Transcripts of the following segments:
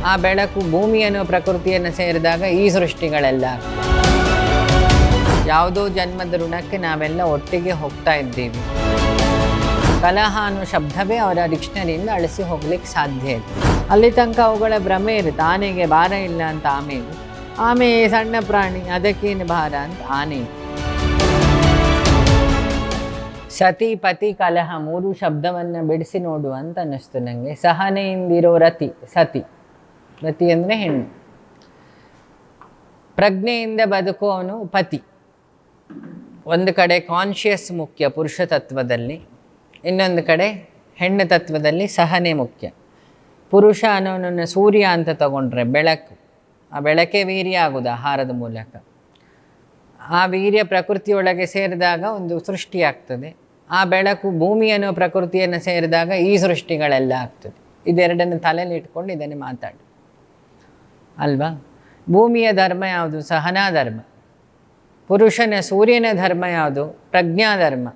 ಆ ಬೆಳಕು ಭೂಮಿ ಅನ್ನೋ ಪ್ರಕೃತಿಯನ್ನು ಸೇರಿದಾಗ ಈ ಸೃಷ್ಟಿಗಳೆಲ್ಲ ಯಾವುದೋ ಜನ್ಮದ ಋಣಕ್ಕೆ ನಾವೆಲ್ಲ ಒಟ್ಟಿಗೆ ಹೋಗ್ತಾ ಇದ್ದೀವಿ. ಕಲಹ ಅನ್ನೋ ಶಬ್ದವೇ ಅವರ ಡಿಕ್ಷನರಿಯಿಂದ ಅಳಿಸಿ ಹೋಗ್ಲಿಕ್ಕೆ ಸಾಧ್ಯ ಇದೆ. ಅಲ್ಲಿ ತನಕ ಅವುಗಳ ಭ್ರಮೆ ಇರುತ್ತೆ. ಆನೆಗೆ ಭಾರ ಇಲ್ಲ ಅಂತ ಆಮೆ ಸಣ್ಣ ಪ್ರಾಣಿ, ಅದಕ್ಕೇನು ಭಾರ ಅಂತ ಆನೆ. ಸತಿ ಪತಿ ಕಲಹ ಮೂರು ಶಬ್ದವನ್ನು ಬಿಡಿಸಿ ನೋಡುವ ಅಂತ ಅನ್ನಿಸ್ತು ನನಗೆ. ಸಹನೆಯಿಂದಿರೋ ರತಿ, ಸತಿ, ರತಿ ಅಂದರೆ ಹೆಣ್ಣು. ಪ್ರಜ್ಞೆಯಿಂದ ಬದುಕುವವನು ಪತಿ. ಒಂದು ಕಡೆ ಕಾನ್ಷಿಯಸ್ ಮುಖ್ಯ ಪುರುಷ ತತ್ವದಲ್ಲಿ, ಇನ್ನೊಂದು ಕಡೆ ಹೆಣ್ಣು ತತ್ವದಲ್ಲಿ ಸಹನೆ ಮುಖ್ಯ. ಪುರುಷ ಅನ್ನೋನನ್ನು ಸೂರ್ಯ ಅಂತ ತಗೊಂಡ್ರೆ ಬೆಳಕು, ಆ ಬೆಳಕೆ ವೀರ್ಯ ಆಗೋದು ಆಹಾರದ ಮೂಲಕ. ಆ ವೀರ್ಯ ಪ್ರಕೃತಿಯೊಳಗೆ ಸೇರಿದಾಗ ಒಂದು ಸೃಷ್ಟಿಯಾಗ್ತದೆ. ಆ ಬೆಳಕು ಭೂಮಿ ಅನ್ನೋ ಪ್ರಕೃತಿಯನ್ನು ಸೇರಿದಾಗ ಈ ಸೃಷ್ಟಿಗಳೆಲ್ಲ ಆಗ್ತದೆ. ಇದೆರಡನ್ನು ತಲೆಯಲ್ಲಿ ಇಟ್ಕೊಂಡು ಇದನ್ನು ಮಾತಾಡಿ ಅಲ್ವಾ. ಭೂಮಿಯ ಧರ್ಮ ಯಾವುದು? ಸಹನಾ ಧರ್ಮ. ಪುರುಷನ ಸೂರ್ಯನ ಧರ್ಮ ಯಾವುದು? ಪ್ರಜ್ಞಾಧರ್ಮ,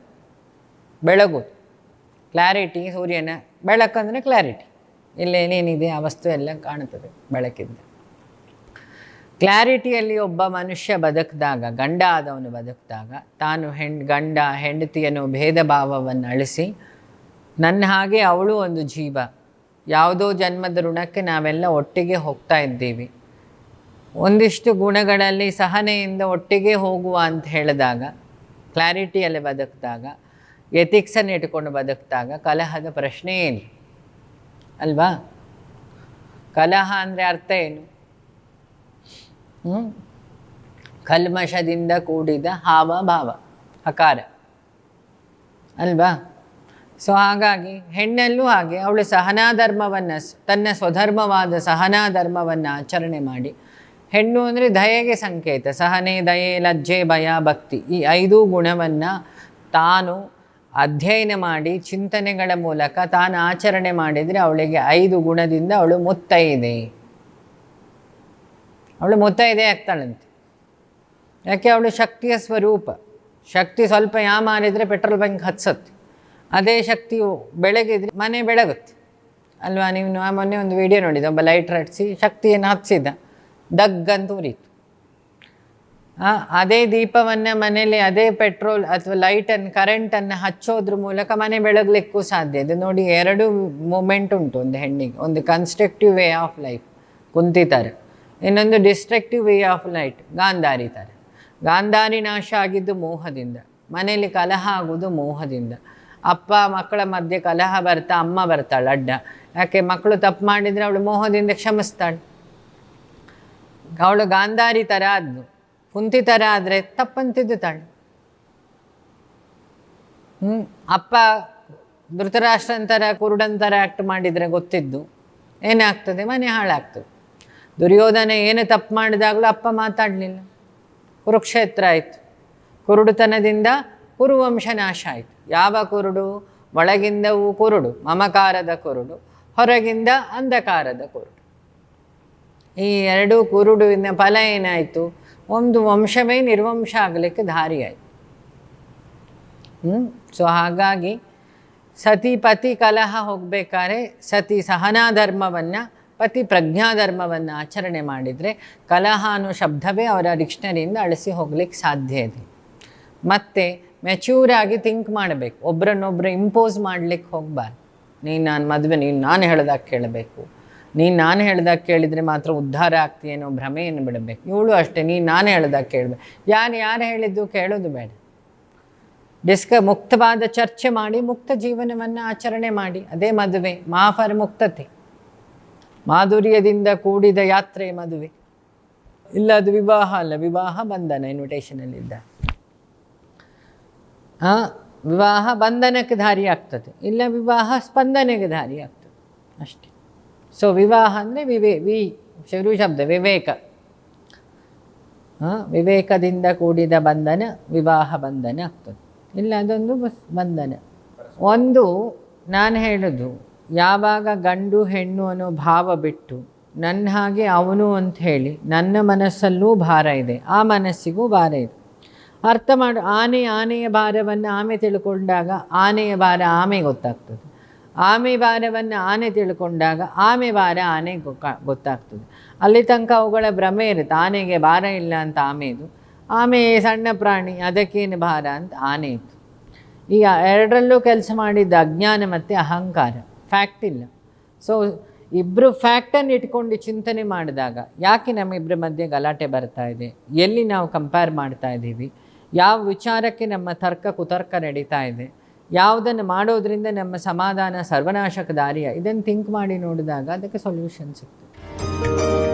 ಬೆಳಗು, ಕ್ಲಾರಿಟಿ. ಸೂರ್ಯನ ಬೆಳಕಂದರೆ ಕ್ಲಾರಿಟಿ. ಇಲ್ಲೇನೇನಿದೆ ಆ ವಸ್ತು ಎಲ್ಲ ಕಾಣುತ್ತದೆ ಬೆಳಕಿಂದ. ಕ್ಲಾರಿಟಿಯಲ್ಲಿ ಒಬ್ಬ ಮನುಷ್ಯ ಬದುಕಿದಾಗ, ಗಂಡ ಆದವನು ಬದುಕಿದಾಗ, ತಾನು ಗಂಡ ಹೆಂಡತಿ ಅನ್ನೋ ಭೇದ ಭಾವವನ್ನು ಅಳಿಸಿ, ನನ್ನ ಹಾಗೆ ಅವಳು ಒಂದು ಜೀವ, ಯಾವುದೋ ಜನ್ಮದ ಋಣಕ್ಕೆ ನಾವೆಲ್ಲ ಒಟ್ಟಿಗೆ ಹೋಗ್ತಾ ಇದ್ದೀವಿ, ಒಂದಿಷ್ಟು ಗುಣಗಳಲ್ಲಿ ಸಹನೆಯಿಂದ ಒಟ್ಟಿಗೆ ಹೋಗುವ ಅಂತ ಹೇಳಿದಾಗ, ಕ್ಲಾರಿಟಿಯಲ್ಲಿ ಬದುಕಿದಾಗ, ಎಥಿಕ್ಸನ್ನು ಇಟ್ಕೊಂಡು ಬದುಕಿದಾಗ ಕಲಹದ ಪ್ರಶ್ನೆ ಇಲ್ಲ ಅಲ್ವಾ. ಕಲಹ ಅಂದರೆ ಅರ್ಥ ಏನು? ಕಲ್ಮಶದಿಂದ ಕೂಡಿದ ಹಾವ ಭಾವ, ಹಕಾರ ಅಲ್ವಾ. ಸೊ ಹಾಗಾಗಿ ಹೆಣ್ಣಲ್ಲೂ ಹಾಗೆ ಅವಳು ಸಹನಾ ಧರ್ಮವನ್ನು, ತನ್ನ ಸ್ವಧರ್ಮವಾದ ಸಹನಾ ಧರ್ಮವನ್ನು ಆಚರಣೆ ಮಾಡಿ, ಹೆಣ್ಣು ಅಂದರೆ ದಯೆಗೆ ಸಂಕೇತ. ಸಹನೆ, ದಯೆ, ಲಜ್ಜೆ, ಭಯ, ಭಕ್ತಿ, ಈ 5 ಗುಣವನ್ನು ತಾನು ಅಧ್ಯಯನ ಮಾಡಿ ಚಿಂತನೆಗಳ ಮೂಲಕ ತಾನು ಆಚರಣೆ ಮಾಡಿದರೆ ಅವಳಿಗೆ 5 ಗುಣದಿಂದ ಅವಳು ಮುತ್ತೈದೆ. ಅವಳು ಮುತ್ತೈದೆ ಆಗ್ತಾಳಂತೆ. ಯಾಕೆ? ಅವಳು ಶಕ್ತಿಯ ಸ್ವರೂಪ. ಶಕ್ತಿ ಸ್ವಲ್ಪ ಯಾಮಾರಿದರೆ ಪೆಟ್ರೋಲ್ ಬಂಕ್ ಹತ್ಸತ್ತೆ. ಅದೇ ಶಕ್ತಿಯು ಬೆಳಗಿದ್ರೆ ಮನೆ ಬೆಳಗುತ್ತೆ ಅಲ್ವಾ. ನೀವು ಮೊನ್ನೆ ಒಂದು ವಿಡಿಯೋ ನೋಡಿದ್ದು, ಒಬ್ಬ ಲೈಟ್ರ್ ಹಚ್ಚಿಸಿ ಶಕ್ತಿಯನ್ನು ಹಚ್ಚಿದ, ದಗ್ಗಂತ ಉರಿತು. ಅದೇ ದೀಪವನ್ನು ಮನೇಲಿ, ಅದೇ ಪೆಟ್ರೋಲ್ ಅಥವಾ ಲೈಟನ್ನು, ಕರೆಂಟನ್ನು ಹಚ್ಚೋದ್ರ ಮೂಲಕ ಮನೆ ಬೆಳಗಲಿಕ್ಕೂ ಸಾಧ್ಯ. ಇದು ನೋಡಿ, 2 ಮೂಮೆಂಟ್ ಉಂಟು ಒಂದು ಹೆಣ್ಣಿಗೆ. ಒಂದು ಕನ್ಸ್ಟ್ರಕ್ಟಿವ್ ವೇ ಆಫ್ ಲೈಫ್, ಕುಂತಿ ಥರ. ಇನ್ನೊಂದು destructive way of light, Gandhari ಥರ. ಗಾಂಧಾರಿ ನಾಶ ಆಗಿದ್ದು ಮೋಹದಿಂದ, ಮನೇಲಿ ಕಲಹ ಆಗೋದು ಮೋಹದಿಂದ. ಅಪ್ಪ ಮಕ್ಕಳ ಮಧ್ಯೆ ಕಲಹ ಬರ್ತಾ ಅಮ್ಮ ಬರ್ತಾಳೆ ಅಡ್ಡ. ಯಾಕೆ? ಮಕ್ಕಳು ತಪ್ಪು ಮಾಡಿದರೆ ಅವಳು ಮೋಹದಿಂದ ಕ್ಷಮಿಸ್ತಾಳೆ. ಅವಳು ಗಾಂಧಾರಿ ಥರ ಆದ್ನು. ಕುಂತಿ ಥರ ಆದರೆ ತಪ್ಪಂತಿದ್ದು ತಾಳು. ಅಪ್ಪ ಧೃತರಾಷ್ಟ್ರಂತರ ಕುರುಡಂತರ ಆ್ಯಕ್ಟ್ ಮಾಡಿದರೆ ಗೊತ್ತಿದ್ದು ಏನಾಗ್ತದೆ? ಮನೆ ಹಾಳಾಗ್ತದೆ. ದುರ್ಯೋಧನ ಏನು ತಪ್ಪು ಮಾಡಿದಾಗಲೂ ಅಪ್ಪ ಮಾತಾಡಲಿಲ್ಲ, ಕುರುಕ್ಷೇತ್ರ ಆಯಿತು. ಕುರುಡುತನದಿಂದ ಕುರುವಂಶ ನಾಶ ಆಯಿತು. ಯಾವ ಕುರುಡು? ಒಳಗಿಂದವೂ ಕುರುಡು, ಮಮಕಾರದ ಕುರುಡು, ಹೊರಗಿಂದ ಅಂಧಕಾರದ ಕುರುಡು. ಈ 2 ಕುರುಡುವಿನ ಫಲ ಏನಾಯಿತು? ಒಂದು ವಂಶವೇ ನಿರ್ವಂಶ ಆಗಲಿಕ್ಕೆ ದಾರಿ ಆಯಿತು. ಸೊ ಹಾಗಾಗಿ ಸತಿ ಪತಿ ಕಲಹ ಹೋಗಬೇಕಾದ್ರೆ ಸತಿ ಸಹನಾ ಧರ್ಮವನ್ನು, ಪತಿ ಪ್ರಜ್ಞಾಧರ್ಮವನ್ನು ಆಚರಣೆ ಮಾಡಿದರೆ ಕಲಹ ಅನ್ನೋ ಶಬ್ದವೇ ಅವರ ಡಿಕ್ಷನರಿಯಿಂದ ಅಳಿಸಿ ಹೋಗ್ಲಿಕ್ಕೆ ಸಾಧ್ಯ ಇದೆ. ಮತ್ತು ಮೆಚ್ಯೂರಾಗಿ ಥಿಂಕ್ ಮಾಡಬೇಕು. ಒಬ್ಬರನ್ನೊಬ್ಬರು ಇಂಪೋಸ್ ಮಾಡಲಿಕ್ಕೆ ಹೋಗಬಾರ್ದು. ನಾನು ಮದುವೆ ನಾನು ಹೇಳ್ದಾಗ ಕೇಳಬೇಕು, ನಾನು ಹೇಳ್ದಾಗ ಕೇಳಿದರೆ ಮಾತ್ರ ಉದ್ಧಾರ ಆಗ್ತೀಯೇನೋ ಭ್ರಮೆಯನ್ನು ಬಿಡಬೇಕು. ಇವಳು ಅಷ್ಟೇ, ನಾನು ಹೇಳ್ದಾಗ ಕೇಳಬೇಕು. ಯಾರು ಹೇಳಿದ್ದು ಕೇಳೋದು ಬೇಡ. ಮುಕ್ತವಾದ ಚರ್ಚೆ ಮಾಡಿ ಮುಕ್ತ ಜೀವನವನ್ನು ಆಚರಣೆ ಮಾಡಿ. ಅದೇ ಮದುವೆ. ಮಾಫರ್ ಮುಕ್ತತೆ, ಮಾಧುರ್ಯದಿಂದ ಕೂಡಿದ ಯಾತ್ರೆ ಮದುವೆ. ಇಲ್ಲ ಅದು ವಿವಾಹ ಅಲ್ಲ, ವಿವಾಹ ಬಂಧನ. ಇನ್ವಿಟೇಷನಲ್ಲಿದ್ದ ವಿವಾಹ ಬಂಧನಕ್ಕೆ ದಾರಿ ಆಗ್ತದೆ, ಇಲ್ಲ ವಿವಾಹ ಸ್ಪಂದನೆಗೆ ದಾರಿ ಆಗ್ತದೆ ಅಷ್ಟೇ. ಸೊ ವಿವಾಹ ಅಂದರೆ ಶುರು ಶಬ್ದ ವಿವೇಕ. ವಿವೇಕದಿಂದ ಕೂಡಿದ ಬಂಧನ ವಿವಾಹ ಬಂಧನ ಆಗ್ತದೆ. ಇಲ್ಲ ಅದೊಂದು ಬಂಧನ. ಒಂದು ನಾನು ಹೇಳೋದು, ಯಾವಾಗ ಗಂಡು ಹೆಣ್ಣು ಅನ್ನೋ ಭಾವ ಬಿಟ್ಟು ನನ್ನ ಹಾಗೆ ಅವನು ಅಂತ ಹೇಳಿ ನನ್ನ ಮನಸ್ಸಲ್ಲೂ ಭಾರ ಇದೆ, ಆ ಮನಸ್ಸಿಗೂ ಭಾರ ಇದೆ. ಅರ್ಥ ಮಾಡು. ಆನೆಯ ಭಾರವನ್ನು ಆಮೆ ತಿಳ್ಕೊಂಡಾಗ ಆನೆಯ ಭಾರ ಆಮೆ ಗೊತ್ತಾಗ್ತದೆ. ಆಮೆ ಭಾರವನ್ನು ಆನೆ ತಿಳ್ಕೊಂಡಾಗ ಆಮೆ ಭಾರ ಆನೆ ಗೊತ್ತಾಗ್ತದೆ. ಅಲ್ಲಿ ತನಕ ಅವುಗಳ ಭ್ರಮೆ ಇರುತ್ತೆ, ಆನೆಗೆ ಭಾರ ಇಲ್ಲ ಅಂತ ಆಮೆದು, ಆಮೆ ಸಣ್ಣ ಪ್ರಾಣಿ ಅದಕ್ಕೇನು ಭಾರ ಅಂತ ಆನೆ ಇತ್ತು. ಈಗ ಎರಡರಲ್ಲೂ ಕೆಲಸ ಮಾಡಿದ್ದ ಅಜ್ಞಾನ ಮತ್ತು ಅಹಂಕಾರ, ಫ್ಯಾಕ್ಟ್ ಇಲ್ಲ. ಸೊ ಇಬ್ಬರು ಫ್ಯಾಕ್ಟನ್ನು ಇಟ್ಕೊಂಡು ಚಿಂತನೆ ಮಾಡಿದಾಗ ಯಾಕೆ ನಮ್ಮಿಬ್ಬರ ಮಧ್ಯೆ ಗಲಾಟೆ ಬರ್ತಾ ಇದೆ, ಎಲ್ಲಿ ನಾವು ಕಂಪೇರ್ ಮಾಡ್ತಾ ಇದ್ದೀವಿ, ಯಾವ ವಿಚಾರಕ್ಕೆ ನಮ್ಮ ತರ್ಕ ಕುತರ್ಕ ನಡೀತಾ ಇದೆ, ಯಾವುದನ್ನು ಮಾಡೋದ್ರಿಂದ ನಮ್ಮ ಸಮಾಧಾನ ಸರ್ವನಾಶಕ ದಾರಿಯ, ಇದನ್ನು ಥಿಂಕ್ ಮಾಡಿ ನೋಡಿದಾಗ ಅದಕ್ಕೆ ಸೊಲ್ಯೂಷನ್ ಸಿಗ್ತದೆ.